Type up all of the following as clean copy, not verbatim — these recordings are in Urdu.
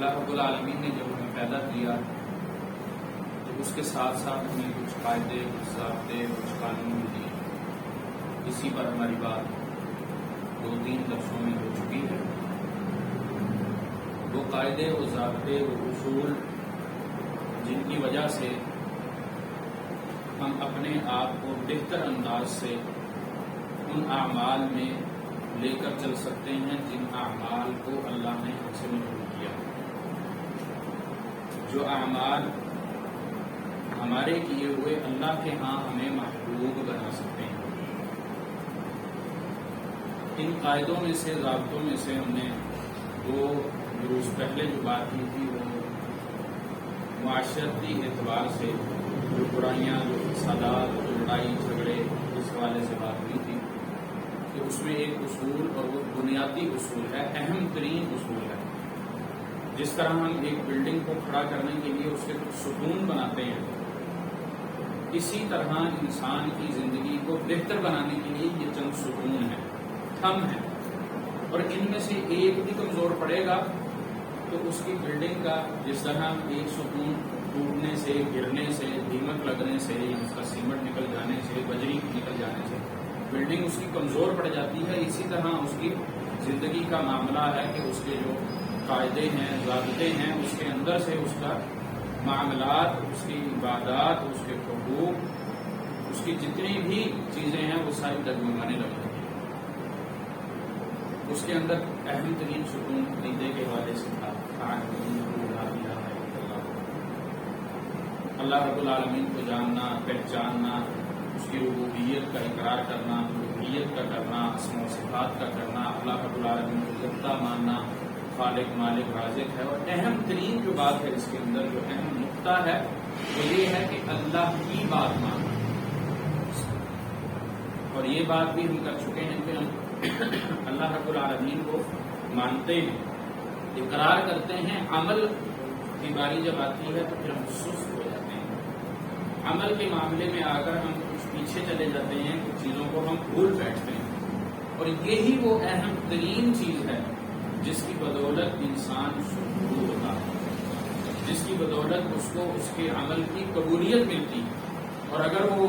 اللہ رب العالمین نے جب ہمیں پیدا کیا تو اس کے ساتھ ساتھ ہمیں کچھ قاعدے، کچھ ضابطے، کچھ قانون دیے. اسی پر ہماری بات 2-3 درسوں میں ہو چکی ہے. وہ قاعدے، وہ ضابطے، وہ اصول جن کی وجہ سے ہم اپنے آپ کو بہتر انداز سے ان اعمال میں لے کر چل سکتے ہیں جن اعمال کو اللہ نے ہم سے مطلوب کیا. جو اعمال ہمارے کیے ہوئے اللہ کے ہاں ہمیں محبوب بنا سکتے ہیں. ان قاعدوں میں سے، ضابطوں میں سے ہم نے 2 دروس پہلے جو بات کی تھی وہ معاشرتی اعتبار سے جو برائیاں، جو فسادات، جو لڑائی جھگڑے، اس حوالے سے بات کی تھی کہ اس میں ایک اصول، اور وہ بنیادی اصول ہے، اہم ترین اصول ہے. جس طرح ہم ایک بلڈنگ کو کھڑا کرنے کے لیے اس کے کچھ ستون بناتے ہیں، اسی طرح انسان کی زندگی کو بہتر بنانے کے لیے یہ چند ستون ہیں، تھم ہیں. اور ان میں سے ایک بھی کمزور پڑے گا تو اس کی بلڈنگ کا، جس طرح ایک ستون ٹوٹنے سے، گرنے سے، دیمک لگنے سے، اس کا سیمنٹ نکل جانے سے، بجری نکل جانے سے بلڈنگ اس کی کمزور پڑ جاتی ہے، اسی طرح اس کی زندگی کا معاملہ ہے کہ اس کے جو قاعدے ہیں، ضابطے ہیں، اس کے اندر سے اس کا معاملات، اس کی عبادات، اس کے حقوق، اس کی جتنی بھی چیزیں ہیں وہ ساری ڈگمگانے لگتی ہیں. اس کے اندر اہم ترین ستون عقیدے کے حوالے سے تھا، اللہ رب العالمین کو جاننا، پہچاننا، اس کی ربوبیت کا اقرار کرنا، الوہیت کا کرنا، اسماء و صفات کا کرنا، اللہ رب العالمین کو یکتا ماننا، خالق، مالک، رازق ہے. اور اہم ترین جو بات ہے اس کے اندر، جو اہم نقطہ ہے وہ یہ ہے کہ اللہ کی بات ماننا. اور یہ بات بھی ہم کر چکے ہیں کہ ہم اللہ رب العالمین کو مانتے ہیں، اقرار کرتے ہیں. عمل کی باری جب آتی ہے تو پھر ہم سست ہو جاتے ہیں. عمل کے معاملے میں آ کر ہم کچھ پیچھے چلے جاتے ہیں، کچھ چیزوں کو ہم بھول بیٹھتے ہیں. اور یہی وہ اہم ترین چیز ہے جس کی بدولت انسان شکور ہوتا ہے، جس کی بدولت اس کو اس کے عمل کی قبولیت ملتی ہے. اور اگر وہ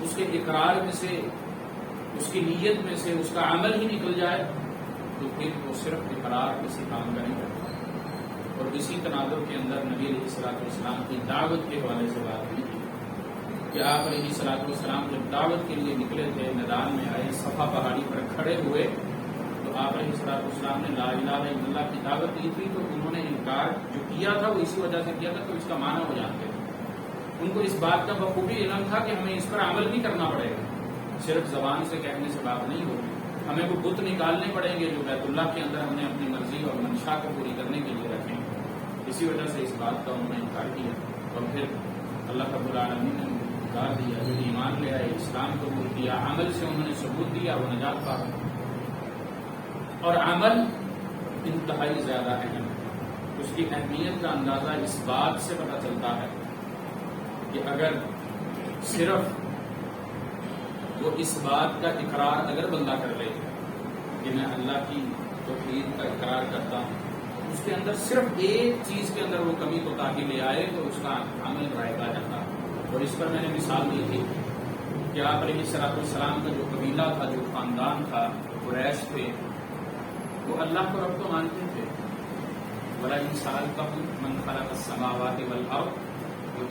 اس کے اقرار میں سے، اس کی نیت میں سے اس کا عمل ہی نکل جائے تو پھر وہ صرف اقرار کسی کام کا نہیں کرتا. اور اسی تناظر کے اندر نبی علیہ الصلوۃ والسلام کی دعوت کے حوالے سے بات ہوئی تھی کہ آپ علیہ الصلوۃ والسلام جب دعوت کے لیے نکلے تھے، میدان میں آئے، صفا پہاڑی پر کھڑے ہوئے تو آپ علیہ الصلوۃ والسلام نے لا الہ الا اللہ کی دعوت دی تھی. تو انہوں نے انکار جو کیا تھا وہ اسی وجہ سے کیا تھا کہ اس کا معنی وہ جانتے تھے. ان کو اس بات کا بخوبی علم تھا کہ ہمیں اس پر عمل بھی کرنا پڑے گا، صرف زبان سے کہنے سے بات نہیں ہوگی. ہمیں وہ بت نکالنے پڑیں گے جو بیت اللہ کے اندر ہم نے اپنی مرضی اور منشا کو پوری کرنے کے لیے رکھیں. اسی وجہ سے اس بات کا انہوں نے انکار کیا. اور پھر اللہ رب العالمین نے انکار دیا، جو ایمان لے آئے، اسلام قبول کیا، عمل سے انہوں نے ثبوت دیا، وہ نجات پا گئے. اور عمل انتہائی زیادہ اہم ہے. اس کی اہمیت کا اندازہ اس بات سے پتہ چلتا ہے کہ اگر صرف وہ اس بات کا اقرار اگر بندہ کر لے کہ میں اللہ کی توحید کا اقرار کرتا ہوں، اس کے اندر صرف ایک چیز کے اندر وہ کمی کو تاکہ لے آئے تو اس کا عمل رائے گا جاتا. اور اس پر میں نے مثال دی تھی کہ آپ علیہ الصلوۃ والسلام کا جو قبیلہ تھا، جو خاندان تھا، قریش تھے، وہ اللہ کو رب تو مانتے تھے. وَلَئِن سَأَلْتَهُم مَّن خَلَقَ السَّمَاوَاتِ وَالْأَرْضَ، وہ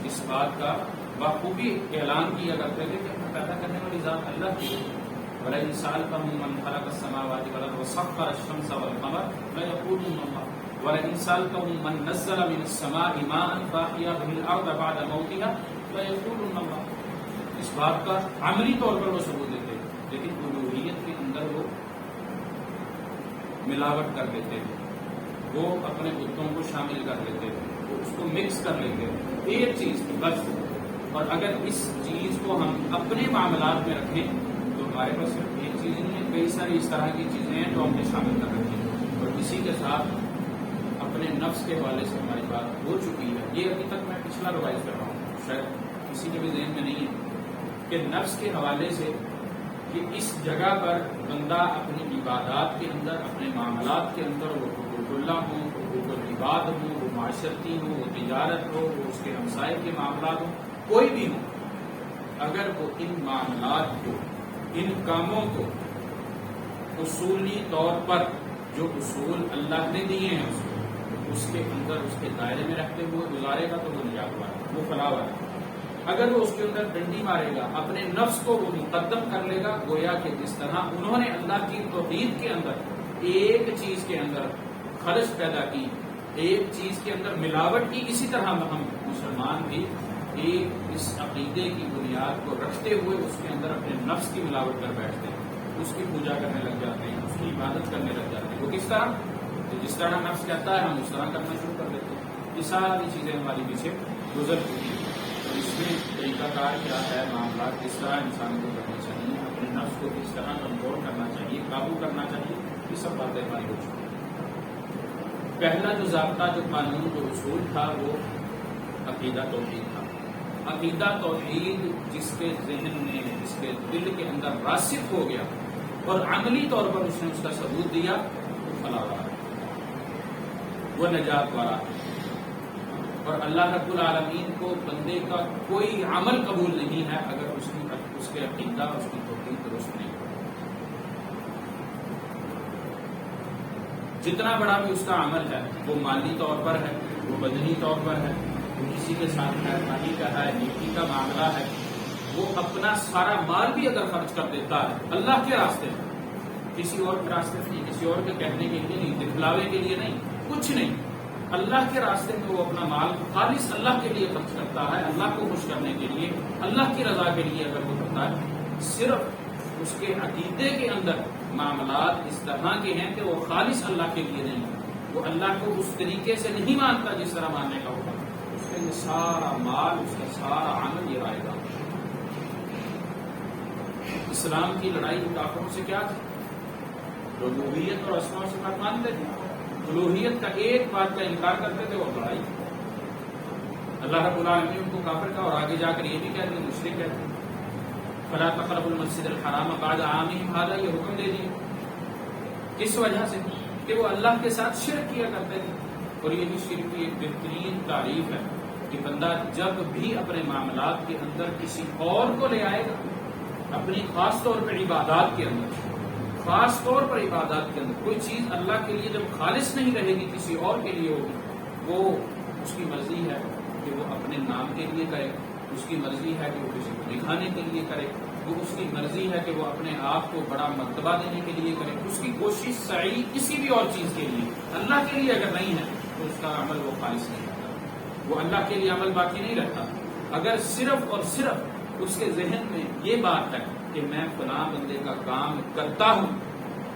اس بات کا بخوبی اعلان کیا کرتے تھے کہ پیدا کرنے والی ذات اللہ کی ہے. وَلَئِن سَأَلْتَهُم مَّن خَلَقَ السَّمَاوَاتِ وَالْأَرْضَ وَسَخَّرَ الشَّمْسَ وَالْقَمَرَ لَيَقُولُنَّ اللَّهُ وَلَئِن سَأَلْتَهُم مَّن نَّزَّلَ مِنَ السَّمَاءِ مَاءً فَأَحْيَا بِهِ الْأَرْضَ بَعْدَ مَوْتِهَا لَيَقُولُنَّ اللَّهُ. اس بات کا عملی طور پر وہ ثبوت دیتے، لیکن الوہیت کے اندر وہ ملاوٹ کر دیتے تھے، وہ اپنے بتوں کو شامل کر لیتے تھے، وہ اس کو مکس کر لیتے تھے ایک چیز کی بس. اور اگر اس چیز کو ہم اپنے معاملات میں رکھیں تو ہمارے پاس صرف ایک چیز نہیں ہے، کئی ساری اس طرح کی چیزیں ہیں جو ہم نے شامل کر رکھی ہیں. اور اسی کے ساتھ اپنے نفس کے حوالے سے ہماری بات ہو چکی ہے. یہ ابھی تک میں پچھلا ریوائز کر رہا ہوں، شاید کسی کے بھی ذہن میں نہیں ہے کہ نفس کے حوالے سے کہ اس جگہ پر بندہ اپنی عبادات کے اندر، اپنے معاملات کے اندر وہ حقوق اللہ ہوں، حقوق بات ہو، وہ معاشرتی ہو، وہ تجارت ہو، وہ اس کے ہمسائے کے معاملات ہو، کوئی بھی ہو، اگر وہ ان معاملات کو، ان کاموں کو اصولی طور پر جو اصول اللہ نے دیے ہیں اس کے اندر، اس کے دائرے میں رکھتے ہوئے گزارے گا تو وہ نجات والا، وہ فلاح والا۔ اگر وہ اس کے اندر ڈنڈی مارے گا، اپنے نفس کو وہ مقدم کر لے گا، گویا کہ جس طرح انہوں نے اللہ کی توحید کے اندر ایک چیز کے اندر خلش پیدا کی، ایک چیز کے اندر ملاوٹ کی، اسی طرح ہم مسلمان بھی ایک اس عقیدے کی بنیاد کو رکھتے ہوئے اس کے اندر اپنے نفس کی ملاوٹ کر بیٹھتے ہیں، اس کی پوجا کرنے لگ جاتے ہیں، اس کی عبادت کرنے لگ جاتے ہیں۔ وہ کس طرح؟ تو جس طرح نفس کہتا ہے ہم اس طرح کرنا شروع کر دیتے ہیں۔ یہ ساری چیزیں ہماری پیچھے گزر چکی ہیں۔ تو اس میں طریقہ کار کیا ہے، معاملات کس طرح انسان کو کرنے چاہیے، اپنے نفس کو کس طرح کنٹرول کرنا چاہیے، قابو کرنا چاہیے، یہ سب باتیں ہماری ہو چکی ہیں۔ پہلا جو ضابطہ، جو قانون، جو اصول تھا وہ عقیدہ توحید تھا۔ عقیدہ توحید جس کے ذہن میں، جس کے دل کے اندر راسخ ہو گیا اور عملی طور پر اس نے اس کا ثبوت دیا، وہ فلاح والا، وہ نجات والا۔ اور اللہ رب العالمین کو بندے کا کوئی عمل قبول نہیں ہے اگر اس کے عقیدہ، اس کی توحید درست نہیں ہو۔ جتنا بڑا بھی اس کا عمل ہے، وہ مالی طور پر ہے، وہ بدنی طور پر ہے، وہ کسی کے ساتھ مہربانی کا ہے، نیکی کا معاملہ ہے، وہ اپنا سارا مال بھی اگر خرچ کر دیتا ہے اللہ کے راستے میں، کسی اور کے راستے میں نہیں، کسی اور کے کہنے کے لیے نہیں، دکھلاوے کے لیے نہیں، کچھ نہیں، اللہ کے راستے میں وہ اپنا مال خالص اللہ کے لیے خرچ کرتا ہے، اللہ کو خوش کرنے کے لیے، اللہ کی رضا کے لیے اگر وہ کرتا ہے، صرف اس کے عقیدے کے اندر معاملات اس طرح کے ہیں کہ وہ خالص اللہ کے لیے نہیں، وہ اللہ کو اس طریقے سے نہیں مانتا جس طرح ماننے کا ہوگا، اس کے سارا مال، اس کا سارا عمل یہ آئے گا۔ اسلام کی لڑائی کافروں سے کیا تھی؟ ربوبیت اور اسماء و صفات مانتے تھے، الوہیت کا ایک بات کا انکار کرتے تھے، وہ لڑائی۔ اللہ رب العالمین ان کو کافر کا، اور آگے جا کر یہ بھی کہتے ہیں، مشرک کہتے ہیں، فلا تقربوا المسجد الحرام بعد عامهم هذا، یہ حکم دے دیا۔ کس وجہ سے؟ کہ وہ اللہ کے ساتھ شرک کیا کرتے تھے۔ اور یہی شرک کی ایک بہترین تعریف ہے کہ بندہ جب بھی اپنے معاملات کے اندر کسی اور کو لے آئے گا، اپنی خاص طور پر عبادات کے اندر، خاص طور پر عبادات کے اندر کوئی چیز اللہ کے لیے جب خالص نہیں رہے گی، کسی اور کے لیے ہوگی، وہ اس کی مرضی ہے کہ وہ اپنے نام کے لیے کرے، اس کی مرضی ہے کہ وہ کسی کو دکھانے کے لیے کرے، وہ اس کی مرضی ہے کہ وہ اپنے آپ کو بڑا مرتبہ دینے کے لیے کرے، اس کی کوشش سعی کسی بھی اور چیز کے لیے، اللہ کے لیے اگر نہیں ہے تو اس کا عمل وہ خالص نہیں رہتا، وہ اللہ کے لیے عمل باقی نہیں رہتا۔ اگر صرف اور صرف اس کے ذہن میں یہ بات ہے کہ میں فلاں بندے کا کام کرتا ہوں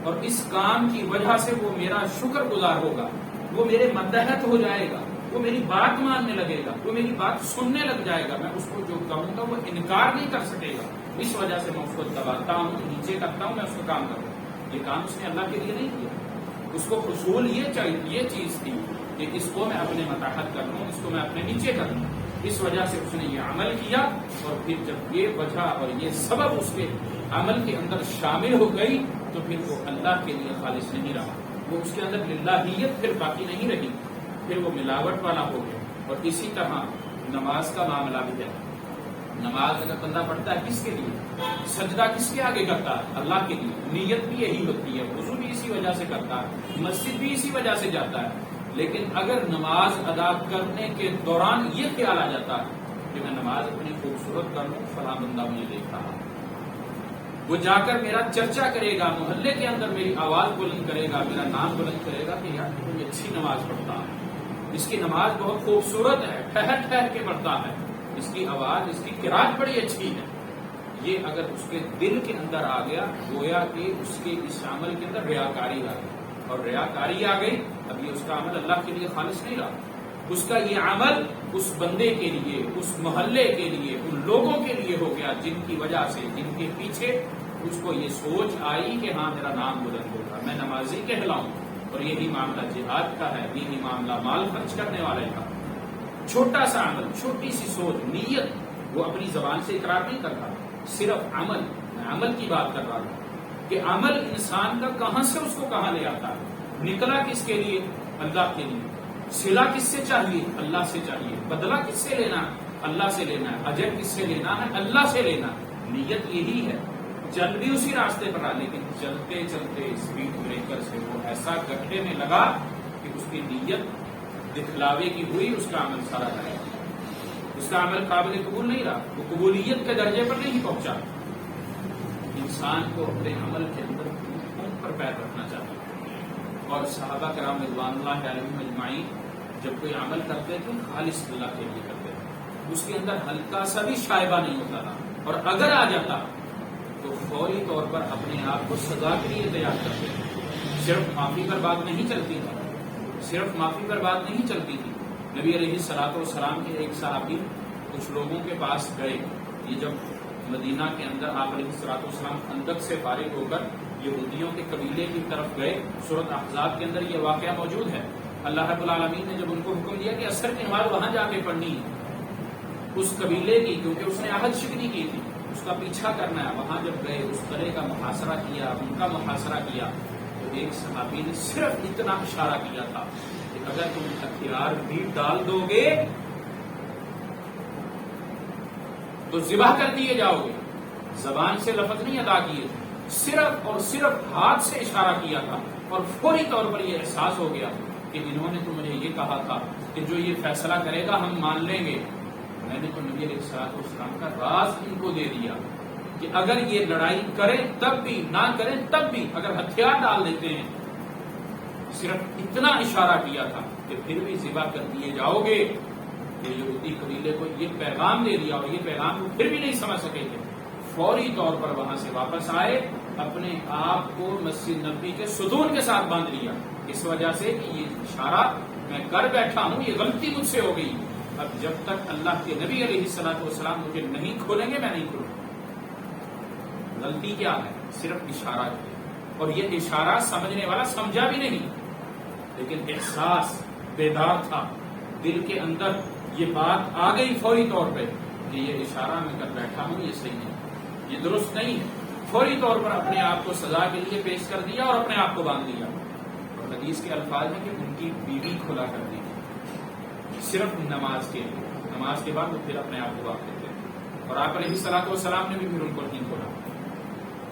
اور اس کام کی وجہ سے وہ میرا شکر گزار ہوگا، وہ میرے متحد ہو جائے گا، وہ میری بات ماننے لگے گا، وہ میری بات سننے لگ جائے گا، میں اس کو جو کہوں گا وہ انکار نہیں کر سکے گا، اس وجہ سے میں اس کو دباتا ہوں، نیچے کرتا ہوں، میں اس کو کام کرتا ہوں، یہ کام اس نے اللہ کے لیے نہیں کیا۔ اس کو حصول یہ چیز تھی کہ اس کو میں اپنے متحد کر لوں، اس کو میں اپنے نیچے کر لوں، اس وجہ سے اس نے یہ عمل کیا، اور پھر جب یہ وجہ اور یہ سبب اس کے عمل کے اندر شامل ہو گئی تو پھر وہ اللہ کے لیے خالص نہیں رہا، وہ اس کے اندر للہیت پھر باقی نہیں رہی، پھر وہ ملاوٹ والا ہو گیا۔ اور اسی طرح نماز کا معاملہ بھی ہے۔ نماز اگر بندہ پڑھتا ہے کس کے لیے؟ سجدہ کس کے آگے کرتا ہے؟ اللہ کے لیے، نیت بھی یہی ہوتی ہے، وضو بھی اسی وجہ سے کرتا ہے، مسجد بھی اسی وجہ سے جاتا ہے۔ لیکن اگر نماز ادا کرنے کے دوران یہ خیال آ جاتا ہے کہ میں نماز اپنی خوبصورت کر لوں، فلاں بندہ مجھے دیکھ رہا، وہ جا کر میرا چرچا کرے گا، محلے کے اندر میری آواز بلند کرے گا، میرا نام بلند کرے گا کہ یار کوئی اچھی نماز پڑھتا ہے، اس کی نماز بہت خوبصورت ہے، ٹھہر ٹھہر کے پڑھتا ہے، اس کی آواز، اس کی قرات بڑی اچھی ہے۔ یہ اگر اس کے دل کے اندر آ گیا، گویا کہ اس کے اس عمل کے اندر ریاکاری آ گئی، اور ریاکاری آ گئی، اب یہ اس کا عمل اللہ کے لیے خالص نہیں رہا، اس کا یہ عمل اس بندے کے لیے، اس محلے کے لیے، ان لوگوں کے لیے ہو گیا جن کی وجہ سے، جن کے پیچھے اس کو یہ سوچ آئی کہ ہاں میرا نام بلند ہوگا، میں نمازی کہلاؤں۔ اور یہی معاملہ جہاد کا ہے، یہی معاملہ مال خرچ کرنے والے کا، چھوٹا سا عمل، چھوٹی سی سوچ، نیت، وہ اپنی زبان سے اقرار نہیں کرتا، صرف عمل، میں عمل کی بات کر رہا ہوں کہ عمل انسان کا کہاں سے اس کو کہاں لے آتا ہے، نکلا کس کے لیے؟ اللہ کے لیے، صلہ کس سے چاہیے؟ اللہ سے چاہیے. بدلہ کس سے لینا ہے؟ اللہ سے لینا ہے. اجر کس سے لینا ہے؟ اللہ سے لینا. نیت یہی ہے. چل بھی اسی راستے پر آ، لیکن چلتے چلتے اسپیڈ بریکر سے وہ ایسا گڈھے میں لگا کہ اس کی نیت دکھلاوے کی ہوئی، اس کا عمل سارا رہا، اس کا عمل قابل قبول نہیں رہا، وہ قبولیت کے درجے پر نہیں پہنچا. انسان کو اپنے عمل کے اندر خون پر پیر رکھنا چاہیے. اور صحابہ کرام رضوان اللہ علیہم اجمعین جب کوئی عمل کرتے تھے خالص اللہ کے لیے کرتے تھے، اس کے اندر ہلکا سا بھی شائبہ نہیں ہوتا تھا، اور اگر آ جاتا تو فوری طور پر اپنے آپ کو سزا کے لیے تیار کرتے تھے. صرف معافی پر بات نہیں چلتی تھی، صرف معافی پر بات نہیں چلتی تھی. نبی علیہ الصلوۃ والسلام کے ایک صحابی کچھ لوگوں کے پاس گئے. یہ جب مدینہ کے اندر آپ علیہ الصلوۃ والسلام خندق سے فارغ ہو کر یہودیوں کے قبیلے کی طرف گئے، سورۃ احزاب کے اندر یہ واقعہ موجود ہے. اللہ رب العالمین نے جب ان کو حکم دیا کہ عصر کی نماز وہاں جا کے پڑھنی ہے، اس قبیلے کی، کیونکہ اس نے عہد شکنی کی تھی، اس کا پیچھا کرنا ہے. وہاں جب گئے اس طرح کا محاصرہ کیا، ان کا محاصرہ کیا، تو ایک صحابی نے صرف اتنا اشارہ کیا تھا کہ اگر تم ہتھیار بھی ڈال دو گے تو ذبح کر دیے جاؤ گے. زبان سے لفظ نہیں ادا کیے، صرف اور صرف ہاتھ سے اشارہ کیا تھا، اور فوری طور پر یہ احساس ہو گیا کہ انہوں نے تو مجھے یہ کہا تھا کہ جو یہ فیصلہ کرے گا ہم مان لیں گے. میں نے تو نبی علیہ الصلوۃ والسلام کا راز ان کو دے دیا کہ اگر یہ لڑائی کریں تب بھی، نہ کریں تب بھی، اگر ہتھیار ڈال دیتے ہیں، صرف اتنا اشارہ کیا تھا کہ پھر بھی ذبح کر دیے جاؤ گے. کہ یہودی قبیلے کو یہ پیغام دے دیا، اور یہ پیغام وہ پھر بھی نہیں سمجھ سکے تھے. فوری طور پر وہاں سے واپس آئے، اپنے آپ کو مسجد نبوی کے ستون کے ساتھ باندھ لیا، اس وجہ سے کہ یہ اشارہ میں کر بیٹھا ہوں، یہ غلطی مجھ سے ہو گئی. اب جب تک اللہ کے نبی علیہ الصلوۃ والسلام مجھے نہیں کھولیں گے میں نہیں کھولوں. غلطی کیا ہے؟ صرف اشارہ کیا، اور یہ اشارہ سمجھنے والا سمجھا بھی نہیں، لیکن احساس بیدار تھا، دل کے اندر یہ بات آ گئی فوری طور پہ کہ یہ اشارہ میں کر بیٹھا ہوں، یہ صحیح نہیں، یہ درست نہیں ہے. فوری طور پر اپنے آپ کو سزا کے لیے پیش کر دیا اور اپنے آپ کو باندھ لیا. اور حدیث کے الفاظ ہیں کہ ان کی بیوی کھلا کر دی صرف نماز کے لیے. نماز کے بعد وہ پھر اپنے آپ کو باندھ دیتے. اور آپ علیہ الصلوۃ والسلام نے بھی پھر ان کو نہیں کھولا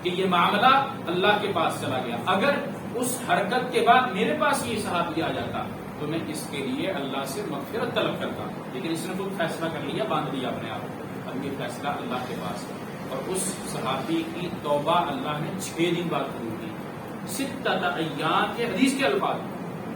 کہ یہ معاملہ اللہ کے پاس چلا گیا. اگر اس حرکت کے بعد میرے پاس یہ صحابی آ جاتا تو میں اس کے لیے اللہ سے مغفرت طلب کرتا، لیکن اس نے تو فیصلہ کر لیا، باندھ لیا اپنے آپ کو. اب یہ فیصلہ اللہ کے پاس ہے. اور اس صحابی کی توبہ اللہ نے 6 دن بعد قبول کی. 6 ایام کے حدیث کے الفاظ،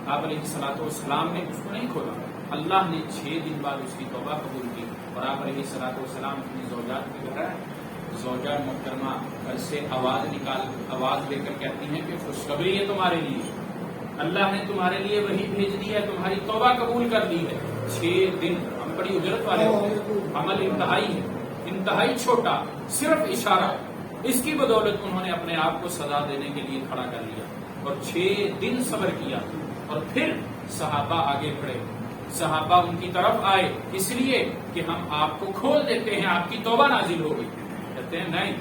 آپ علیہ الصلوۃ والسلام نے اس کو نہیں کھولا، اللہ نے 6 دن بعد اس کی توبہ قبول کی. اور آپ علیہ الصلوۃ والسلام اپنی زوجات کی گھر زوجہ محترمہ گھر سے آواز دے کر کہتی ہیں کہ خوشخبری ہے تمہارے لیے، اللہ نے تمہارے لیے وہی بھیج دی ہے، تمہاری توبہ قبول کر دی ہے. 6 دن ہم بڑی اجرت والے ہوتے ہیں، عمل انتہائی ہے، انتہائی چھوٹا، صرف اشارہ، اس کی بدولت انہوں نے اپنے آپ کو سزا دینے کے لیے کھڑا کر لیا اور 6 دن صبر کیا. اور پھر صحابہ آگے بڑھے، صحابہ ان کی طرف آئے اس لیے کہ ہم آپ کو کھول دیتے ہیں، آپ کی توبہ نازل ہو گئی. کہتے ہیں نہیں،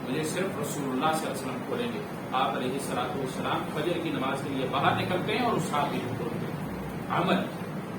مجھے صرف رسول اللہ صلی اللہ علیہ وسلم کھولیں گے. آپ علیہ الصلوۃ والسلام فجر کی نماز کے لیے باہر نکلتے ہیں اور اس صحابی کو کھولتے ہیں. عمل،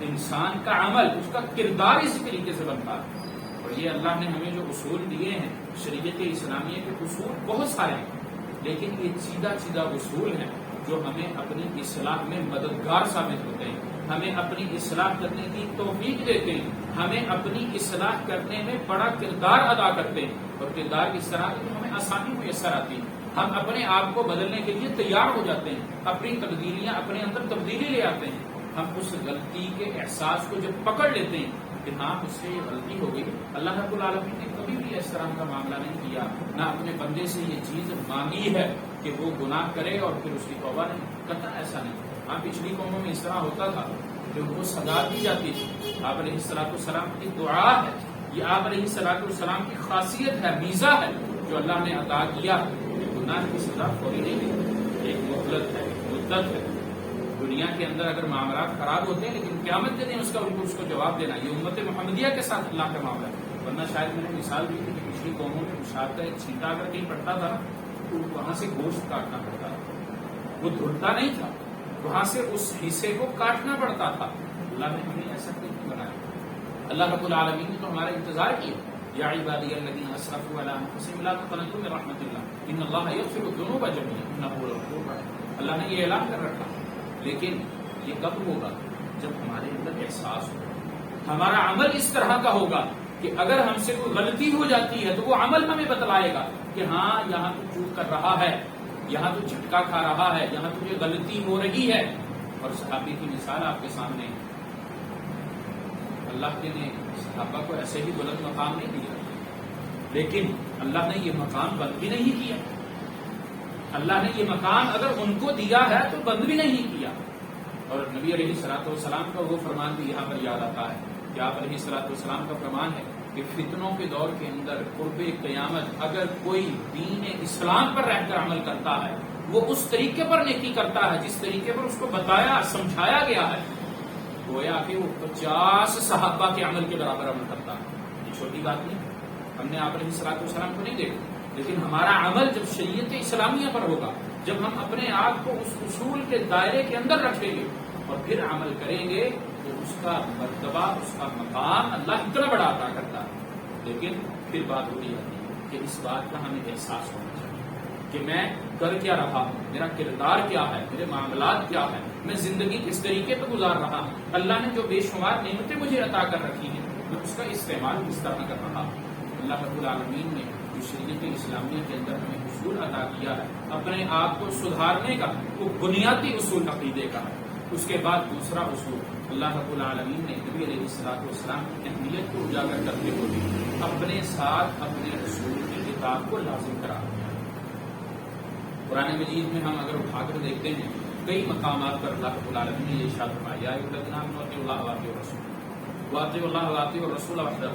انسان کا عمل، اس کا کردار اسی طریقے سے بنتا ہے. اور یہ اللہ نے ہمیں جو اصول دیے ہیں شریعت اسلامیہ کے اصول بہت سارے ہیں، لیکن یہ سیدھا اصول ہیں جو ہمیں اپنی اصلاح میں مددگار ثابت ہوتے ہیں، ہمیں اپنی اصلاح کرنے کی توفیق دیتے ہیں، ہمیں اپنی اصلاح کرنے میں بڑا کردار ادا کرتے ہیں. اور کردار کی طرح ہمیں آسانی میسر آتی ہے، ہم اپنے آپ کو بدلنے کے لیے تیار ہو جاتے ہیں، اپنی تبدیلیاں اپنے اندر تبدیلی لے آتے ہیں. ہم اس غلطی کے احساس کو جب پکڑ لیتے ہیں کہ ہاں اس سے یہ غلطی ہو گئی، اللہ رب العالمین نے کبھی بھی اس طرح کا معاملہ نہیں کیا، نہ اپنے بندے سے یہ چیز مانگی ہے کہ وہ گناہ کرے اور پھر اس کی توبہ نہیں. قطعا ایسا نہیں. ہاں پچھلی قوموں میں اس طرح ہوتا تھا کہ ان کو سزا دی جاتی تھی. آپ علیہ الصلوۃ والسلام کی دعا ہے، یہ آپ علیہ الصلوۃ والسلام کی خاصیت ہے، میزہ ہے جو اللہ نے عطا کیا. گناہ کی سزا فوری نہیں دی، ایک مہلت ہے، مدت ہے. دنیا کے اندر اگر معاملات خراب ہوتے ہیں لیکن قیامت کے دن اس کو جواب دینا، یہ امت محمدیہ کے ساتھ اللہ کا معاملہ ہے. ورنہ شاید میں نے مثال دی تھی کہ پچھلی قوموں میں مشاہدہ ایک چھینٹا اگر کہیں پڑتا تھا تو وہاں سے گوشت کاٹنا پڑتا تھا، وہ دھلتا نہیں تھا، وہاں سے اس حصے کو کاٹنا پڑتا تھا. اللہ نے ہمیں ایسا نہیں بنایا. اللہ رب العالمین نے تو ہمارا انتظار کیا. یا عبادی الذین اسرفوا علی انفسہم لا تقنطوا من رحمۃ اللہ ان اللہ یغفر الذنوب جميعا انہ هو الغفور الرحیم. اللہ نے یہ اعلان کر رکھا. لیکن یہ کب ہوگا؟ جب ہمارے اندر احساس ہوگا, ہمارا عمل اس طرح کا ہوگا کہ اگر ہم سے کوئی غلطی ہو جاتی ہے تو وہ عمل ہمیں بتلائے گا کہ ہاں یہاں تو چوک کر رہا ہے, یہاں تو جھٹکا کھا رہا ہے, یہاں تجھے غلطی ہو رہی ہے. اور صحابی کی مثال آپ کے سامنے, اللہ کے نے صحابہ کو ایسے ہی بلند مقام نہیں دیا, لیکن اللہ نے یہ مقام بند بھی نہیں کیا. اللہ نے یہ مقام اگر ان کو دیا ہے تو بند بھی نہیں کیا. اور نبی علیہ الصلوۃ والسلام کا وہ فرمان بھی یہاں پر یاد آتا ہے کہ آپ علیہ الصلوۃ والسلام کا فرمان ہے کہ فتنوں کے دور کے اندر قرب قیامت اگر کوئی دین اسلام پر رہ کر عمل کرتا ہے, وہ اس طریقے پر نیکی کرتا ہے جس طریقے پر اس کو بتایا سمجھایا گیا ہے, گویا کہ وہ 50 صحابہ کے عمل کے برابر عمل کرتا ہے. یہ چھوٹی بات نہیں. ہم نے آپ علیہ الصلوۃ والسلام کو نہیں دیکھا, لیکن ہمارا عمل جب شریعت اسلامیہ پر ہوگا, جب ہم اپنے آپ کو اس اصول کے دائرے کے اندر رکھیں گے اور پھر عمل کریں گے, تو اس کا مرتبہ, اس کا مقام اللہ اتنا بڑا عطا کرتا ہے. لیکن پھر بات ہوتی جاتی ہے کہ اس بات کا ہمیں احساس ہونا چاہیے کہ میں کر کیا رہا ہوں, میرا کردار کیا ہے, میرے معاملات کیا ہے, میں زندگی کس طریقے پہ گزار رہا ہوں. اللہ نے جو بے شمار نعمتیں مجھے عطا کر رکھی ہیں, میں اس کا استعمال کس طرح کر رہا ہوں. اللہ رب العالمین نے جو شریعت اسلامیہ کے اندر ہمیں اصول عطا کیا ہے, اپنے آپ کو سدھارنے کا, وہ بنیادی اصول عقیدے کا ہے. اس کے بعد دوسرا اصول, اللہ رب العالمین نے نبی علیہ الصلوۃ والسلام کی اہمیت کو اجاگر کرتے ہوئے اپنے ساتھ اپنے رسول کی کتاب کو لازم کرا دیا. قرآن مجید میں ہم اگر اٹھا کر دیکھتے ہیں, کئی مقامات پر اللہ رب العالمین نے یہ ارشاد فرمایا, یا ایھا الذین آمنوا اطیعوا اللہ واطیعوا الرسول واطیعوا اللہ واطیعوا الرسول وحدہ.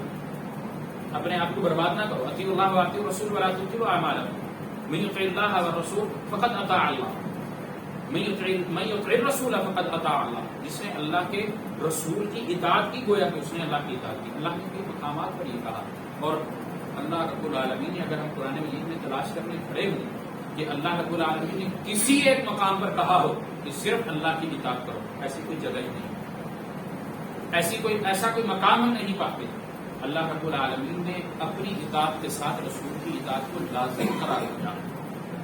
اپنے آپ کو برباد نہ کرو. اطیعوا اللہ واطیعوا الرسول ولا تبطلوا اعمالکم من یطع اللہ والرسول فقد اطاع اللہ من یطع الرسول فقد اطاع اللہ. جس نے اللہ کے رسول کی اطاعت کی, گویا کہ اس نے اللہ کی اطاعت کی. اللہ نے کئی مقامات پر یہ کہا. اور اللہ رب العالمین نے, اگر ہم قرآن مجید میں تلاش کرنے کھڑے ہوں کہ اللہ رب العالمین نے کسی ایک مقام پر کہا ہو کہ صرف اللہ کی اطاعت کرو, ایسی کوئی جگہ ہی نہیں, ایسا کوئی مقام ہم نہیں پاتے. اللہ رب العالمین نے اپنی اطاعت کے ساتھ رسول کی اطاعت کو لازم قرار دیا.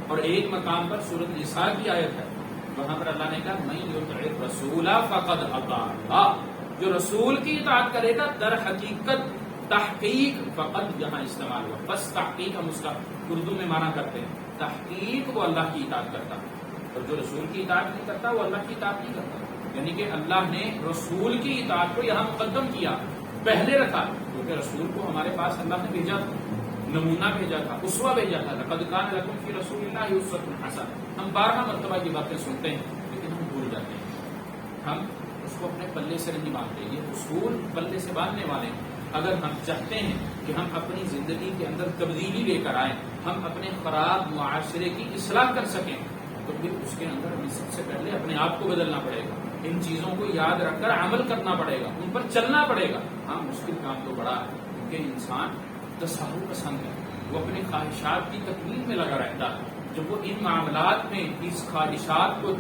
اور ایک مقام پر سورۃ نساء کی آیت ہے, وہاں پر اللہ نے کہا من یطع الرسول فقد اطاع اللہ. جو رسول کی اطاعت کرے گا در حقیقت تحقیق, فقط یہاں استعمال ہوا, بس تحقیق ہم اس کا اردو میں معنی کرتے ہیں. تحقیق وہ اللہ کی اطاعت کرتا, اور جو رسول کی اطاعت نہیں کرتا وہ اللہ کی اطاعت نہیں کرتا. یعنی کہ اللہ نے رسول کی اطاعت کو یہاں مقدم کیا, پہلے رکھا, کیونکہ رسول کو ہمارے پاس اللہ نے بھیجا تھا, نمونہ بھیجا تھا, اسوہ بھیجا تھا. لقد کان لکم فی رسول اللہ اسوۃ حسنہ. ہم 12 مرتبہ کی باتیں سنتے ہیں لیکن ہم بھول جاتے ہیں, ہم اس کو اپنے پلے سے نہیں باندھتے. یہ اصول پلے سے باندھنے والے ہیں. اگر ہم چاہتے ہیں کہ ہم اپنی زندگی کے اندر تبدیلی لے کر آئیں, ہم اپنے خراب معاشرے کی اصلاح کر سکیں, تو پھر اس کے اندر ہمیں سب سے پہلے اپنے آپ کو بدلنا پڑے گا. ان چیزوں کو یاد رکھ کر عمل کرنا پڑے گا, ان پر چلنا پڑے گا. ہاں مشکل کام تو بڑا ہے, کیونکہ انسان تصور پسند ہے, وہ اپنے خواہشات کی تکمیل میں لگا رہتا ہے. جب وہ ان معاملات میں اس خواہشات کو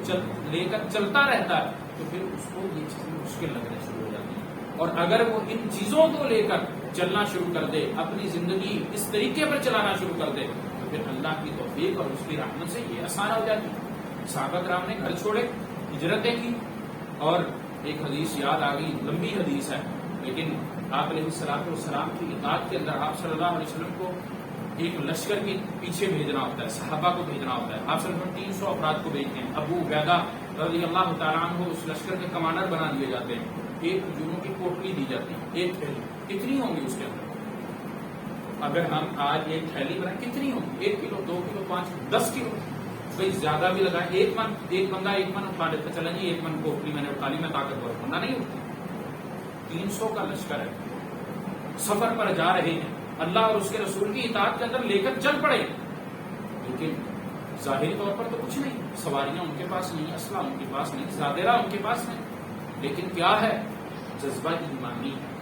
لے کر چلتا رہتا ہے تو پھر اس کو یہ چیزیں مشکل لگنے شروع ہو جاتی ہیں. اور اگر وہ ان چیزوں کو لے کر چلنا شروع کر دے, اپنی زندگی اس طریقے پر چلانا شروع کر دے, تو پھر اللہ کی توفیق اور اس کی رحمت سے یہ آسان ہو جاتی ہے. صحابہ کرام نے گھر چھوڑے, ہجرتیں کی, اور ایک حدیث یاد آ گئی, لمبی حدیث ہے, لیکن آپ علیہ الصلوۃ والسلام کی اطاعت کے اندر آپ صلی اللہ علیہ وسلم کو ایک لشکر کے پیچھے بھیجنا ہوتا ہے, صحابہ کو بھیجنا ہوتا ہے. آپ صلی اللہ علیہ وسلم 300 افراد کو بھیجتے ہیں. ابو عبیدہ رضی اللہ تعالیٰ عنہ اس لشکر کے کمانڈر بنا دیے جاتے ہیں. ایک جنوں کی پوٹلی دی جاتی ہے, ایک تھیلی. کتنی ہوں گی اس کے اندر؟ اگر ہم آج ایک تھیلی بنائیں کتنی ہوں گی؟ 1 کلو, 2 کلو, 5 کلو, 10 کلو, بھائی زیادہ بھی لگائیں. ایک بندہ 1 من اٹھا لیتا, چلا جی 1 من پوٹلی میں نے اٹھا لی, میں طاقتور بندہ نہیں اٹھتی. 300 کا لشکر ہے, سفر پر جا رہے ہیں, اللہ اور اس کے رسول کی اطاعت کے اندر لے کر چل پڑے, لیکن ظاہری طور پر تو کچھ نہیں, سواریاں ان کے پاس نہیں, اسلحہ ان کے پاس نہیں, زادرہ ان کے پاس نہیں, لیکن کیا ہے؟ جذبہ ایمانی ہے,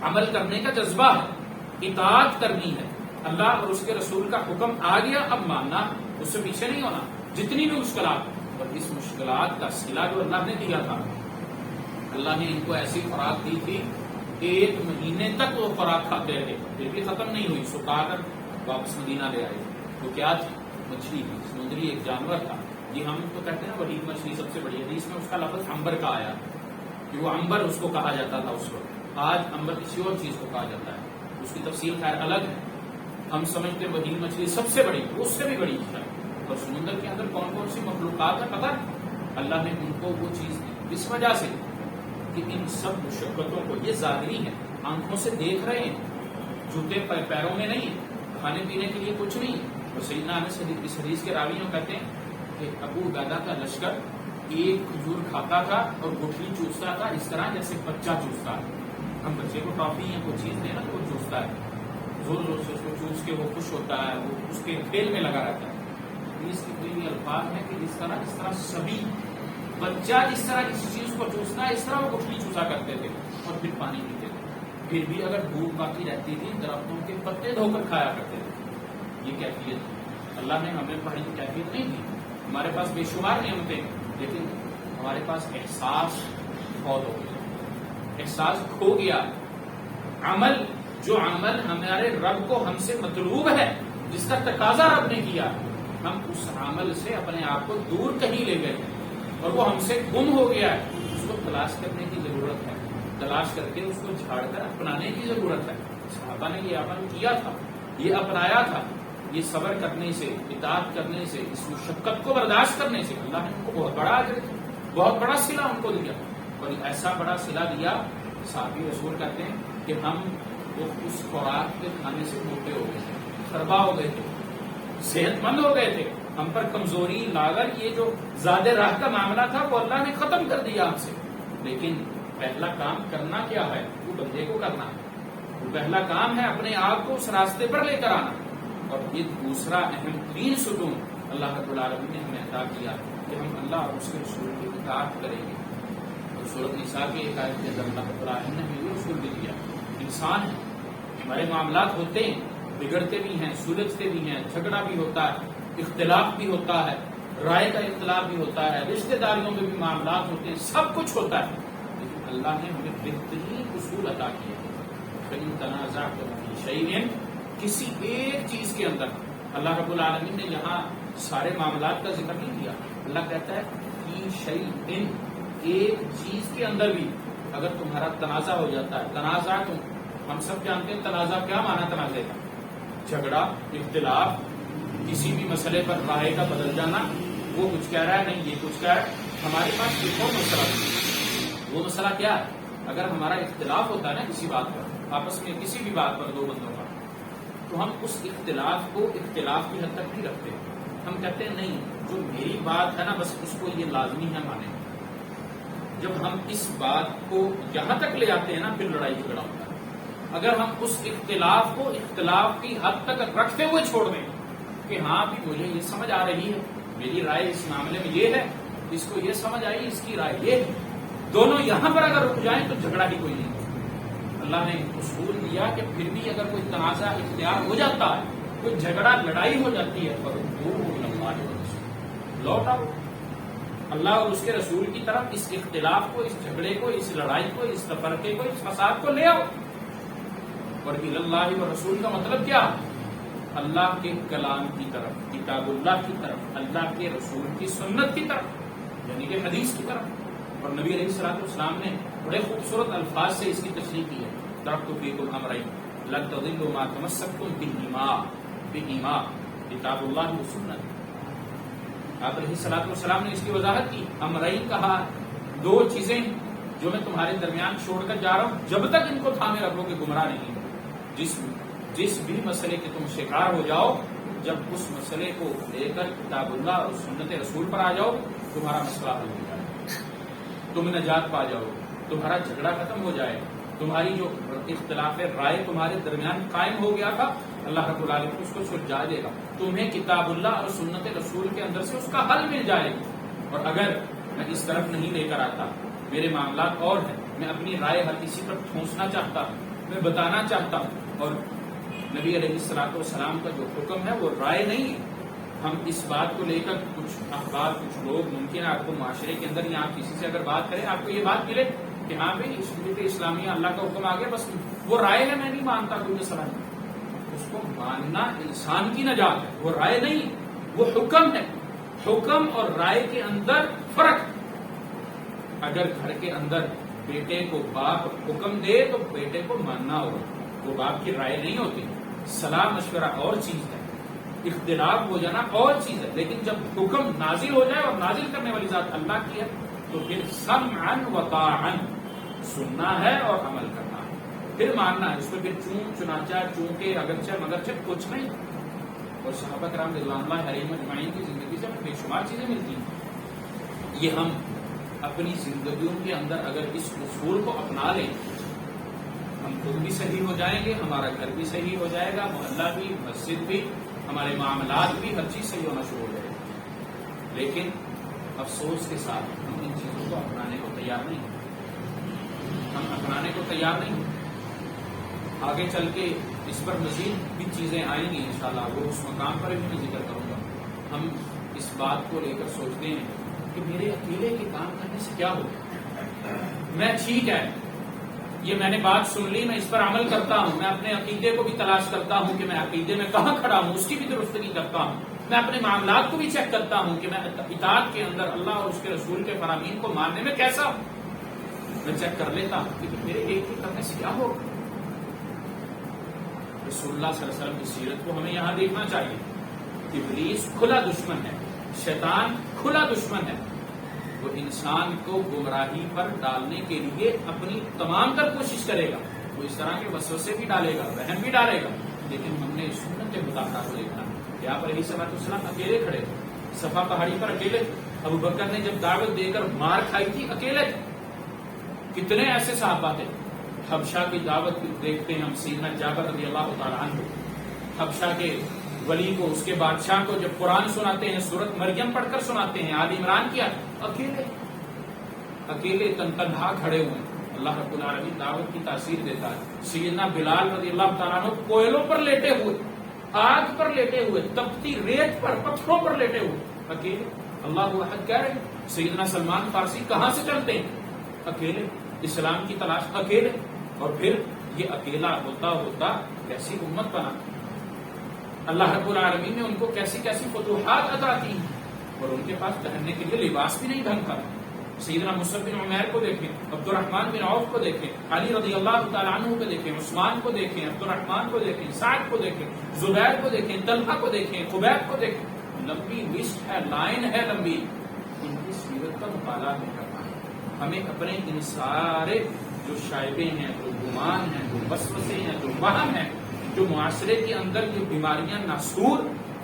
عمل کرنے کا جذبہ ہے, اطاعت کرنی ہے. اللہ اور اس کے رسول کا حکم آ گیا, اب ماننا, اس سے پیچھے نہیں ہونا. جتنی بھی مشکلات, اور اس مشکلات کا صلہ جو اللہ نے دیا تھا, اللہ نے ان کو ایسی خوراک دی تھی 1 مہینے تک وہ خوراک کھاتے رہے، پھر بھی ختم نہیں ہوئی، سکھا کر واپس مدینہ لے آئے۔ تو کیا تھی؟ مچھلی تھی، سمندری ایک جانور تھا۔ یہ ہم تو کہتے ہیں نا وہی مچھلی سب سے بڑی حدیث میں اس کا لفظ عنبر کا آیا کہ وہ عنبر اس کو کہا جاتا تھا اس وقت۔ آج عنبر کسی اور چیز کو کہا جاتا ہے، اس کی تفصیل خیر الگ ہے۔ ہم سمجھتے ہیں وہی مچھلی سب سے بڑی، اس سے بھی بڑی ہے۔ اور سمندر کے اندر کون کون سی مخلوقات ہے پتہ؟ اللہ نے ان کو وہ چیز دی اس وجہ سے کہ ان سب مشقتوں کو، یہ ظاہری ہے، آنکھوں سے دیکھ رہے ہیں، جوتے پیروں میں نہیں، کھانے پینے کے لیے کچھ نہیں۔ اور سیدنا انس اس حدیث کے راوی کہتے ہیں کہ ابو عبیدہ کا لشکر ایک کھجور کھاتا تھا اور گٹھلی چوستا تھا اس طرح جیسے بچہ چوستا ہے۔ ہم بچے کو ٹافی یا کوئی چیز دیں نا تو وہ چوستا ہے، زور زور سے اس کو چوس کے وہ خوش ہوتا ہے، وہ اس کے کھیل میں لگا رہتا ہے۔ اس کی کوئی الفاظ ہے کہ جس طرح سبھی بچہ جس طرح کسی چیز کو چوسنا ہے اس طرح وہ گٹھلی چوسا کرتے تھے اور پھر پانی پیتے تھے۔ پھر بھی اگر بھوک باقی رہتی تھی درختوں کے پتے دھو کر کھایا کرتے تھے۔ یہ کیفیت اللہ نے ہمیں پڑھی کیفیت نہیں دی۔ ہمارے پاس بے شمار نعمتیں لیکن ہمارے پاس احساس بہت ہو گیا، احساس کھو گیا۔ جو عمل ہمارے رب کو ہم سے مطلوب ہے، جس کا تقاضا رب نے کیا، ہم اس عمل سے اپنے آپ کو دور کہیں لے گئے اور وہ ہم سے گم ہو گیا ہے۔ اس کو تلاش کرنے کی ضرورت ہے، تلاش کر کے اس کو جھاڑ کر اپنانے کی ضرورت ہے۔ صحابہ نے یہ عمل کیا تھا، یہ اپنایا تھا، یہ صبر کرنے سے، اطاعت کرنے سے، اس مشقت کو برداشت کرنے سے اللہ نے ان کو بہت بڑا اجر، بہت بڑا صلہ ان کو دیا۔ اور ایسا بڑا صلہ دیا، صحابی رسول کہتے ہیں کہ ہم اس خوراک کے کھانے سے موٹے ہو گئے تھے، خربا ہو گئے تھے، صحت مند ہو گئے تھے۔ ہم پر کمزوری، لاغر، یہ جو زیادہ راہ کا معاملہ تھا وہ اللہ نے ختم کر دیا ہم سے۔ لیکن پہلا کام کرنا کیا ہے؟ وہ بندے کو کرنا ہے، وہ پہلا کام ہے اپنے آپ کو اس راستے پر لے کر آنا۔ اور یہ دوسرا اہم ترین ستون اللہ رب العالمین نے ہمیں عطا کیا کہ ہم اللہ اور اس کے رسول کی اطاعت کریں گے۔ اور سورۃ نساء کی ایک آیت کے اندر اللہ رب العالمین نے ہمیں یہ رسول بھی دیا، انسان ہے، ہمارے معاملات ہوتے ہیں، بگڑتے بھی ہیں، سلجھتے بھی ہیں، جھگڑا بھی ہوتا ہے، اختلاف بھی ہوتا ہے، رائے کا اختلاف بھی ہوتا ہے، رشتہ داریوں میں بھی معاملات ہوتے ہیں، سب کچھ ہوتا ہے۔ لیکن اللہ نے ہمیں بہترین اصول عطا کیے ہیں۔ فَإِن تَنَازَعْتُمْ فِي شَيْءٍ، کسی ایک چیز کے اندر، اللہ رب العالمین نے یہاں سارے معاملات کا ذکر نہیں کیا، اللہ کہتا ہے فی شیء، ایک چیز کے اندر بھی اگر تمہارا تنازع ہو جاتا ہے، تنازع ہم سب جانتے ہیں تنازع کیا معنی، تنازع کا جھگڑا، اختلاف، کسی بھی مسئلے پر رائے کا بدل جانا، وہ کچھ کہہ رہا ہے نہیں یہ کچھ کہہ رہا ہے۔ ہمارے پاس ایک اور مسئلہ ہے، وہ مسئلہ کیا ہے؟ اگر ہمارا اختلاف ہوتا ہے نا کسی بات پر، آپس میں کسی بھی بات پر دو بندوں کا، تو ہم اس اختلاف کو اختلاف کی حد تک نہیں رکھتے، ہم کہتے ہیں نہیں جو میری بات ہے نا بس اس کو یہ لازمی ہے مانے۔ جب ہم اس بات کو یہاں تک لے آتے ہیں نا پھر لڑائی جھگڑا ہوتا ہے۔ اگر ہم اس اختلاف کو اختلاف کی حد تک رکھتے ہوئے چھوڑ دیں کہ ہاں بھی مجھے یہ سمجھ آ رہی ہے، میری رائے اس معاملے میں یہ ہے، اس کو یہ سمجھ آئی، اس کی رائے یہ ہے، دونوں یہاں پر اگر رک جائیں تو جھگڑا ہی کوئی نہیں۔ اللہ نے اصول دیا کہ پھر بھی اگر کوئی تنازع اختیار ہو جاتا ہے، کوئی جھگڑا لڑائی ہو جاتی ہے، پر لوٹ آؤ اللہ اور اس کے رسول کی طرف، اس اختلاف کو، اس جھگڑے کو، اس لڑائی کو، اس تفرقے کو، اس فساد کو لے آؤ۔ اور اللہ و رسول کا مطلب کیا؟ اللہ کے کلام کی طرف، کتاب اللہ کی طرف، اللہ کے رسول کی سنت کی طرف، یعنی کہ حدیث کی طرف۔ اور نبی علیہ الصلوۃ والسلام نے بڑے خوبصورت الفاظ سے اس کی تشریح کی ہے، ترکت فیکم امرین لن تضلوا ما تمسکتم بہما کتاب اللہ و سنت۔ آپ علیہ الصلوۃ والسلام نے اس کی وضاحت کی، امرین کہا، دو چیزیں جو میں تمہارے درمیان چھوڑ کر جا رہا ہوں، جب تک ان کو تھامے رکھو کہ گمراہ نہیں ہو۔ جس بھی مسئلے کے تم شکار ہو جاؤ، جب اس مسئلے کو لے کر کتاب اللہ اور سنت رسول پر آ جاؤ، تمہارا مسئلہ حل ہو جائے، تم نجات پا جاؤ، تمہارا جھگڑا ختم ہو جائے، تمہاری جو اختلاف رائے تمہارے درمیان قائم ہو گیا تھا اللہ رب العالمین اس کو سلجھا دے گا، تمہیں کتاب اللہ اور سنت رسول کے اندر سے اس کا حل مل جائے گا۔ اور اگر میں اس طرف نہیں لے کر آتا، میرے معاملات اور ہیں، میں اپنی رائے ہر کسی پر ٹھونسنا چاہتا ہوں، میں بتانا چاہتا ہوں، اور نبی علیہ الصلوۃ والسلام کا جو حکم ہے وہ رائے نہیں ہے۔ ہم اس بات کو لے کر کچھ اخبار، کچھ لوگ، ممکن ہے آپ کو معاشرے کے اندر یا آپ کسی سے اگر بات کریں، آپ کو یہ بات ملے کہ ہاں بھائی شریعت اسلامیہ اللہ کا حکم آ گیا بس وہ رائے ہے میں نہیں مانتا کوئی مسئلہ نہیں. اس کو ماننا انسان کی نجات ہے، وہ رائے نہیں، وہ حکم ہے. حکم اور رائے کے اندر فرق. اگر گھر کے اندر بیٹے کو باپ حکم دے تو بیٹے کو ماننا ہوگا، وہ باپ کی رائے نہیں ہوتی. صلاح مشورہ اور چیز ہے، اختلاف ہو جانا اور چیز ہے، لیکن جب حکم نازل ہو جائے اور نازل کرنے والی ذات اللہ کی ہے تو پھر سمعا وطاعا، سننا ہے اور عمل کرنا ہے، پھر ماننا ہے. اس میں پھر چنانچہ چونکہ اگرچہ مگرچہ کچھ نہیں. اور صحابہ کرام رضوان اللہ علیہم اجمعین کی زندگی سے بے شمار چیزیں ملتی ہیں. یہ ہم اپنی زندگیوں کے اندر اگر اس اصول کو اپنا لیں، ہم خود بھی صحیح ہو جائیں گے، ہمارا گھر بھی صحیح ہو جائے گا، محلہ بھی، مسجد بھی، ہمارے معاملات بھی، ہر چیز صحیح ہونا شروع ہو جائے گی. لیکن افسوس کے ساتھ ہم ان چیزوں کو اپنانے کو تیار نہیں ہیں. ہم اپنانے کو تیار نہیں ہیں. آگے چل کے اس پر مزید بھی چیزیں آئیں گی انشاءاللہ، وہ اس مقام پر بھی میں ذکر کروں گا. ہم اس بات کو لے کر سوچتے ہیں کہ میرے اکیلے کے کام کرنے سے کیا ہوگا، میں ٹھیک ہے یہ میں نے بات سن لی، میں اس پر عمل کرتا ہوں، میں اپنے عقیدے کو بھی تلاش کرتا ہوں کہ میں عقیدے میں کہاں کھڑا ہوں، اس کی بھی درستگی کرتا ہوں، میں اپنے معاملات کو بھی چیک کرتا ہوں کہ میں اطاعت کے اندر اللہ اور اس کے رسول کے فرامین کو ماننے میں کیسا ہوں. میں چیک کر لیتا ہوں کہ میرے ایک کے کرنے سے کیا ہوگا. رسول اللہ صلی اللہ علیہ وسلم کی سیرت کو ہمیں یہاں دیکھنا چاہیے. ابلیس کھلا دشمن ہے، شیطان کھلا دشمن ہے. وہ انسان کو گمراہی پر ڈالنے کے لیے اپنی تمام تر کوشش کرے گا. وہ اس طرح کے وسوسے بھی ڈالے گا، وہم بھی ڈالے گا. لیکن ہم نے سنت مطالعہ کو دیکھنا کہ آپ علیہ السلام اکیلے کھڑے تھے، صفا پہاڑی پر اکیلے. ابو بکر نے جب دعوت دے کر مار کھائی تھی اکیلے تھے. کتنے ایسے صحابہ تھے. حبشہ کی دعوت دیکھتے ہیں ہم، سیدنا جابر رضی اللہ تعالیٰ عنہ حبشہ کے ولی کو، اس کے بادشاہ کو جب قرآن سناتے ہیں، سورت مریم پڑھ کر سناتے ہیں، آل عمران کیا، اکیلے تنہا کھڑے ہوئے. اللہ رب العالمین دعوت کی تاثیر دیتا ہے. سیدنا بلال رضی اللہ تعالیٰ عنہ کوئلوں پر لیٹے ہوئے، آگ پر لیٹے ہوئے، تپتی ریت پر، پتھروں پر لیٹے ہوئے، اکیلے. اللہ احد کہہ رہے ہیں. سیدنا سلمان فارسی کہاں سے چلتے ہیں؟ اکیلے. اسلام کی تلاش اکیلے. اور پھر یہ اکیلا ہوتا ہوتا کیسی امت بنا. اللہ رب العالمین نے ان کو کیسی کیسی فتوحات عطا کی اور ان کے پاس پہننے کے لیے لباس بھی نہیں ڈھنگ کا. سیدنا مصعب بن عمیر کو دیکھیں، عبد الرحمن بن عوف کو دیکھیں، علی رضی اللہ تعالیٰ عنہ کو دیکھیں، عثمان کو دیکھیں، عبد الرحمن کو دیکھیں، سعد کو دیکھیں، زبیر کو دیکھیں، طلحہ کو دیکھیں، خبیب کو دیکھیں. لمبی لسٹ ہے، لائن ہے لمبی. ان کی سیرت کا مطالعہ نہیں کرنا ہے. ہمیں اپنے ان سارے جو شائبے ہیں، جو گمان ہیں، جو وسوسے ہیں، جو وہم ہیں، جو معاشرے کے اندر یہ بیماریاں ناسور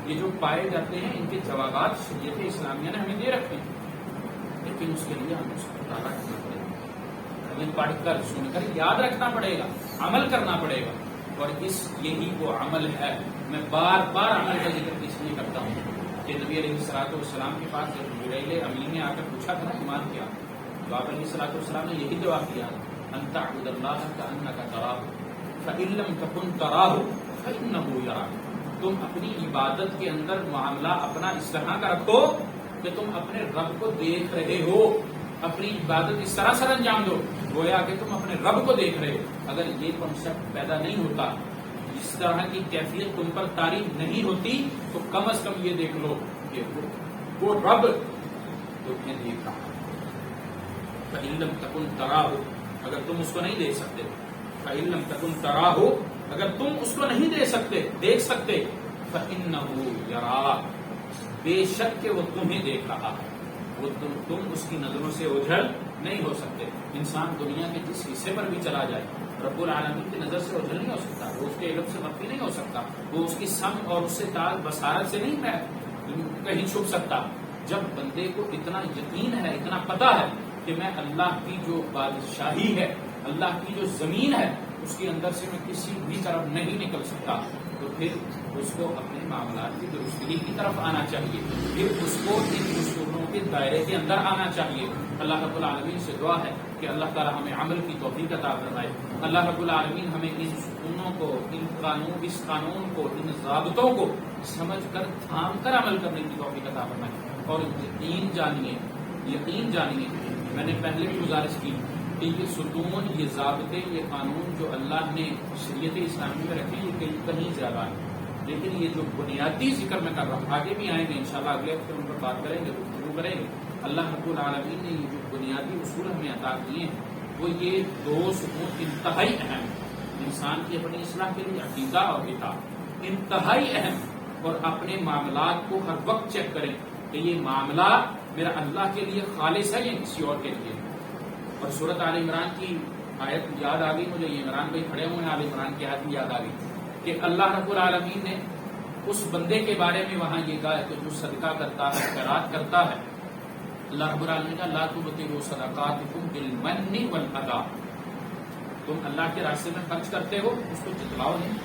یہ جو پائے جاتے ہیں، ان کے جوابات شریعت اسلامیہ نے ہمیں دے رکھے ہیں. لیکن اس کے لیے ہمیں اس کو مطالعہ کرنا پڑے گا، ہمیں پڑھ کر سن کر یاد رکھنا پڑے گا، عمل کرنا پڑے گا. اور یہی وہ عمل ہے. میں بار بار عمل کا ذکر اس لیے کرتا ہوں کہ نبی علیہ الصلوۃ والسلام کے پاس جب جبرائیل امین نے آ کر پوچھا تھا نا ایمان کیا، تو آپ علیہ الصلوۃ والسلام نے یہی جواب دیا، ان تعبد اللہ کأنک تراہ فإن لم تکن تراہ فإنہ یراک. تم اپنی عبادت کے اندر معاملہ اپنا اس طرح کا رکھو کہ تم اپنے رب کو دیکھ رہے ہو. اپنی عبادت اس طرح سے انجام دو گویا کہ تم اپنے رب کو دیکھ رہے ہو. اگر یہ کنسپٹ پیدا نہیں ہوتا، اس طرح کی کیفیت تم پر طاری نہیں ہوتی، تو کم از کم یہ دیکھ لو کہ وہ رب تمہیں دیکھ رہا ہے. فإن لم تکن تراہ، اگر تم اس کو نہیں دیکھ سکتے. فإن لم تکن تراہ، اگر تم اس کو نہیں دیکھ سکتے. فإنہ یراک، بے شک کہ وہ تمہیں دیکھ رہا ہے. وہ تم اس کی نظروں سے اوجھل نہیں ہو سکتے. انسان دنیا کے جس حصے پر بھی چلا جائے، رب العالمین کی نظر سے اوجھل نہیں ہو سکتا. وہ اس کے علم سے مخفی نہیں ہو سکتا. وہ اس کی سمع اور اس سے بصارت سے نہیں کہیں چھپ سکتا. جب بندے کو اتنا یقین ہے، اتنا پتہ ہے کہ میں اللہ کی جو بادشاہی ہے، اللہ کی جو زمین ہے، اس کے اندر سے میں کسی بھی طرف نہیں نکل سکتا، تو پھر اس کو اپنے معاملات کی درستگی کی طرف آنا چاہیے. پھر اس کو ان اصولوں کے دائرے کے اندر آنا چاہیے. اللہ رب العالمین سے دعا ہے کہ اللہ تعالی ہمیں عمل کی توفیق عطا فرمائے. اللہ رب العالمین ہمیں ان سنتوں کو، اس قانون کو، ان ضابطوں کو سمجھ کر تھام کر عمل کرنے کی توفیق عطا فرمائے. اور یقین جانیے، میں نے پہلے بھی گزارش کی کہ یہ ستون، یہ ضابطے، یہ قانون جو اللہ نے شریعت اسلامی میں رکھے یہ کہیں زیادہ ہے، لیکن یہ جو بنیادی ذکر میں کر رہا ہوں، آگے بھی آئیں گے انشاءاللہ، اگلے ہفتے ان پر بات کریں گے، گفتگو کریں گے۔ اللہ رب العالمین نے یہ جو بنیادی اصول ہمیں عطا کیے ہیں وہ یہ دو ستون انتہائی اہم انسان کی اپنی اصلاح کے لیے، عقیدہ اور اطاعت انتہائی اہم، اور اپنے معاملات کو ہر وقت چیک کریں کہ یہ معاملہ میرا اللہ کے لیے خالص ہے یا کسی اور کے لیے۔ اور سورۃ آل عمران کی آیت یاد آ گئی مجھے، یہ عمران بھائی کھڑے ہوئے ہیں، آل عمران کی آیت بھی یاد آ گئی کہ اللہ رب العالمین نے اس بندے کے بارے میں وہاں یہ کہا کہ جو صدقہ کرتا ہے، خیرات کرتا ہے، اللہ رب العالمین کا لا تبطلوا صدقاتکم بالمن والاذی، تم اللہ کے راستے میں خرچ کرتے ہو اس کو جتلاؤ نہیں،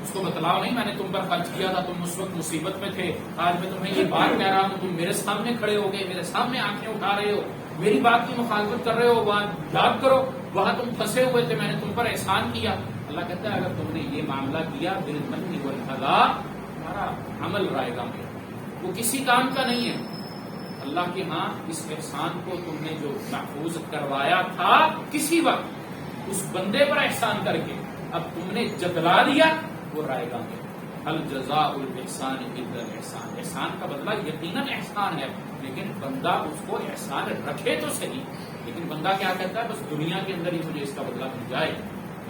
اس کو بتلاؤ نہیں میں نے تم پر خرچ کیا تھا، تم اس وقت مصیبت میں تھے، آج میں تمہیں یہ بات کہہ رہا ہوں، تم میرے سامنے کھڑے ہو گئے، میرے سامنے آنکھیں اٹھا رہے ہو، میری بات کی مخالفت کر رہے ہو، وہاں یاد کرو وہاں تم پھنسے ہوئے تھے، میں نے تم پر احسان کیا۔ اللہ کہتا ہے اگر تم نے یہ معاملہ کیا بالمن والاذی، تمہارا عمل رائے گا میں، وہ کسی کام کا نہیں ہے، اللہ کے ہاں اس احسان کو تم نے جو محفوظ کروایا تھا کسی وقت اس بندے پر احسان کر کے اب تم نے جتلا دیا، وہ رائے گا میں۔ الجزاء الاحسان الا الاحسان، احسان کا بدلہ یقیناً احسان ہے، لیکن بندہ اس کو احسان رکھے تو صحیح، لیکن بندہ کیا کہتا ہے بس دنیا کے اندر ہی مجھے اس کا بدلہ مل جائے۔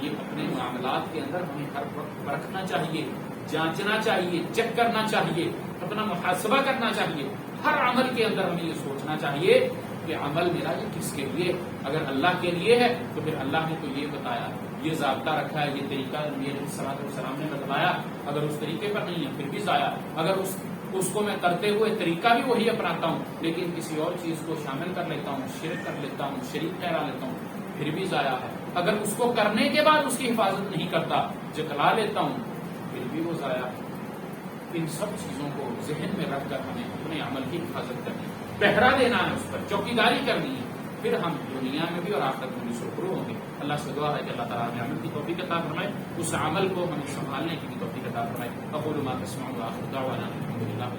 یہ اپنے معاملات کے اندر ہمیں ہر وقت پرکھنا چاہیے، جانچنا چاہیے، چیک کرنا چاہیے، اپنا محاسبہ کرنا چاہیے، ہر عمل کے اندر ہمیں یہ سوچنا چاہیے کہ عمل میرا یہ کس کے لیے، اگر اللہ کے لیے ہے تو پھر اللہ نے تو یہ بتایا، یہ ضابطہ رکھا ہے، یہ طریقہ نبی علیہ الصلوۃ والسلام نے بتلایا، اگر اس طریقے پر نہیں ہے پھر بھی ضائع، اگر اس کو میں کرتے ہوئے طریقہ بھی وہی اپناتا ہوں لیکن کسی اور چیز کو شامل کر لیتا ہوں، شرک کر لیتا ہوں، شریک ٹھہرا لیتا ہوں، پھر بھی ضائع ہے، اگر اس کو کرنے کے بعد اس کی حفاظت نہیں کرتا، جتلا لیتا ہوں، پھر بھی وہ ضائع ہے۔ ان سب چیزوں کو ذہن میں رکھ کر ہمیں اپنے عمل کی حفاظت کرنی ہے، پہرا دینا ہے، اس پر چوکیداری کرنی ہے، پھر ہم دنیا میں بھی اور آخرت میں بھی سرخرو ہوں گے۔ اللہ سے دعا ہے کہ اللہ تعالیٰ ہمیں عمل کی توفیق عطا فرمائے، اس عمل کو ہمیں سنبھالنے کی بھی توفیق عطا فرمائے۔ اقول ما تسمعون وآخر دعوانا الحمد للہ۔